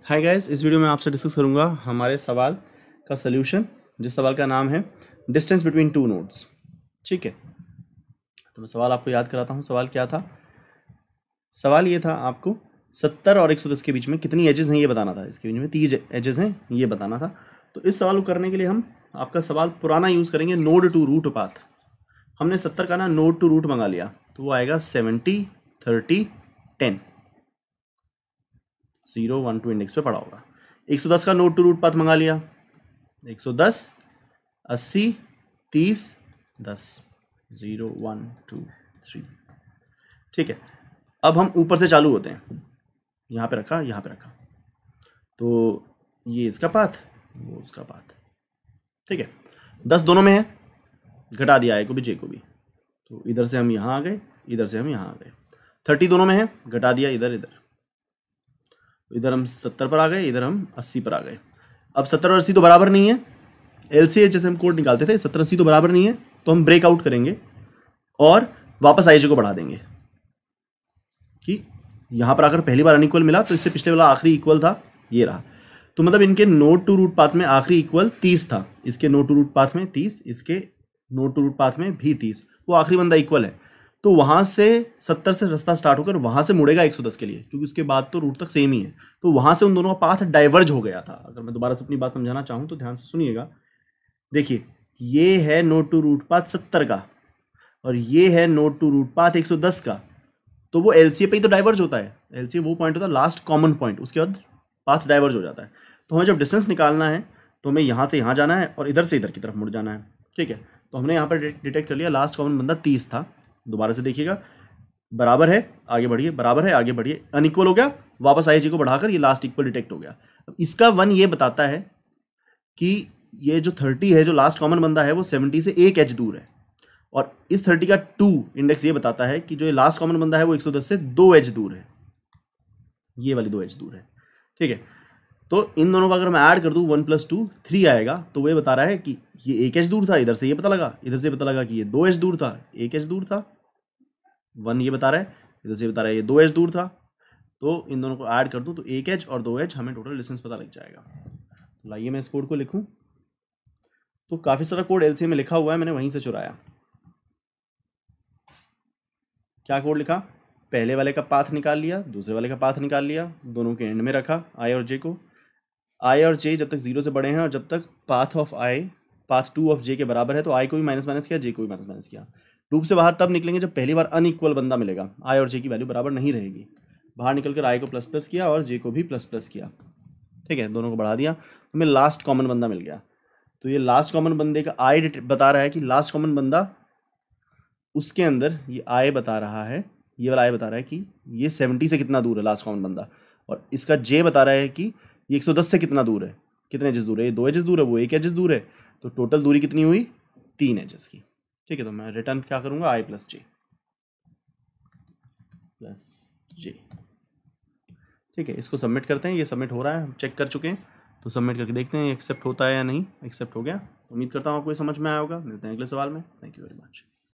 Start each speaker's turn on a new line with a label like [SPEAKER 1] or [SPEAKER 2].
[SPEAKER 1] Hi guys, इस video में आपसे डिस्कस करूंगा हमारे सवाल का सलूशन, जिस सवाल का नाम है डिस्टेंस बिटवीन टू नोड्स। ठीक है, तो मैं सवाल आपको याद कराता हूँ। सवाल क्या था? सवाल ये था, आपको 70 और 110 के बीच में कितनी एजेस हैं ये बताना था। इसके बीच में 30 एजेस हैं ये बताना था। तो इस सवाल को करने के लिए हम आपका सवाल पुराना यूज़ करेंगे, नोड टू रूट पाथ। हमने 70 का ना नोड टू रूट मंगा लिया, तो वो आएगा 70 30 10, 0 1 2 इंडेक्स पे पड़ा होगा। 110 का नोड टू रूट पाथ मंगा लिया, 110 80 30 10, 0 1 2 3। ठीक है, अब हम ऊपर से चालू होते हैं। यहाँ पे रखा, यहाँ पे रखा, तो ये इसका पाथ, वो उसका पाथ। ठीक है, 10 दोनों में है, घटा दिया ए को भी जे को भी, तो इधर से हम यहाँ आ गए, इधर से हम यहाँ आ गए। 30 दोनों में है, घटा दिया इधर इधर, इधर हम 70 पर आ गए, इधर हम 80 पर आ गए। अब 70 और 80 तो बराबर नहीं है, LCH जैसे हम कोड निकालते थे, 70 80 तो बराबर नहीं है, तो हम ब्रेकआउट करेंगे और वापस IJ को बढ़ा देंगे कि यहाँ पर आकर पहली बार अनइक्वल मिला, तो इससे पिछले वाला आखिरी इक्वल था, ये रहा। तो मतलब इनके नोड टू रूट पाथ में आखिरी इक्वल 30 था, इसके नोड टू रूट पाथ में 30, इसके नोड टू रूट पाथ में भी 30, वो आखिरी बंदा इक्वल है। तो वहाँ से 70 से रास्ता स्टार्ट होकर वहाँ से मुड़ेगा 110 के लिए, क्योंकि उसके बाद तो रूट तक सेम ही है। तो वहाँ से उन दोनों का पाथ डाइवर्ज हो गया था। अगर मैं दोबारा से अपनी बात समझाना चाहूँ तो ध्यान से सुनिएगा। देखिए, ये है नोड टू रूट पाथ 70 का, और ये है नोड टू रूट पाथ 110 का। तो वो LCA पे ही तो डाइवर्ज होता है। LCA वो पॉइंट होता है लास्ट कॉमन पॉइंट, उसके बाद पाथ डाइवर्ज हो जाता है। तो हमें जब डिस्टेंस निकालना है तो हमें यहाँ से यहाँ जाना है और इधर से इधर की तरफ मुड़ जाना है। ठीक है, तो हमने यहाँ पर डिटेक्ट कर लिया लास्ट कॉमन बंदा 30 था। दोबारा से देखिएगा, बराबर है आगे बढ़िए, बराबर है आगे बढ़िए, अनइक्वल हो गया, वापस IJ को बढ़ाकर ये लास्ट इक्वल डिटेक्ट हो गया। अब इसका 1 ये बताता है कि ये जो 30 है, जो लास्ट कॉमन बंदा है, वो 70 से 1 एज दूर है। और इस 30 का 2 इंडेक्स ये बताता है कि जो ये लास्ट कॉमन बंदा है वो 110 से 2 एज दूर है, ये वाली 2 एज दूर है। ठीक है, तो इन दोनों का अगर मैं ऐड कर दूं 1 + 2 3 आएगा। तो वो ये बता रहा है कि ये 1 एज दूर था, इधर से ये पता लगा, इधर से पता लगा कि ये 2 एज दूर था, 1 एज दूर था। 1 ये बता रहा है, इधर से बता रहा है ये 2 एज दूर था। तो इन दोनों को ऐड कर दूं तो 1 एज और 2 एज, हमें टोटल डिस्टेंस पता लग जाएगा। तो लाइए मैं इस कोड को लिखूं। तो काफ़ी सारा कोड LCA में लिखा हुआ है, मैंने वहीं से चुराया। क्या कोड लिखा? पहले वाले का पाथ निकाल लिया, दूसरे वाले का पाथ निकाल लिया, दोनों के एंड में रखा I और J को। I और J जब तक 0 से बड़े हैं और जब तक path of I path 2 of J के बराबर है, तो I को भी माइनस माइनस किया, J को भी माइनस माइनस किया। लूप से बाहर तब निकलेंगे जब पहली बार अनइक्वल बंदा मिलेगा, I और J की वैल्यू बराबर नहीं रहेगी। बाहर निकलकर I को प्लस प्लस किया और J को भी प्लस प्लस किया। ठीक है, दोनों को बढ़ा दिया, तो हमें लास्ट कॉमन बंदा मिल गया। तो ये लास्ट कॉमन बंदे का I बता रहा है कि लास्ट कॉमन बंदा, उसके अंदर ये I बता रहा है, ये वाला I बता रहा है कि ये 70 से कितना दूर है लास्ट कॉमन बंदा, और इसका J बता रहा है कि ये 110 से कितना दूर है, कितने एजेस दूर है। ये 2 एजेस दूर है, वो 1 एजेस दूर है, तो टोटल दूरी कितनी हुई? 3 एजेस की। ठीक है, तो मैं रिटर्न क्या करूँगा? I + J। ठीक है, इसको सबमिट करते हैं। ये सबमिट हो रहा है, हम चेक कर चुके हैं, तो सबमिट करके देखते हैं ये एक्सेप्ट होता है या नहीं। एक्सेप्ट हो गया, उम्मीद करता हूँ आपको ये समझ में आया होगा। मिलते हैं अगले सवाल में। Thank you very much.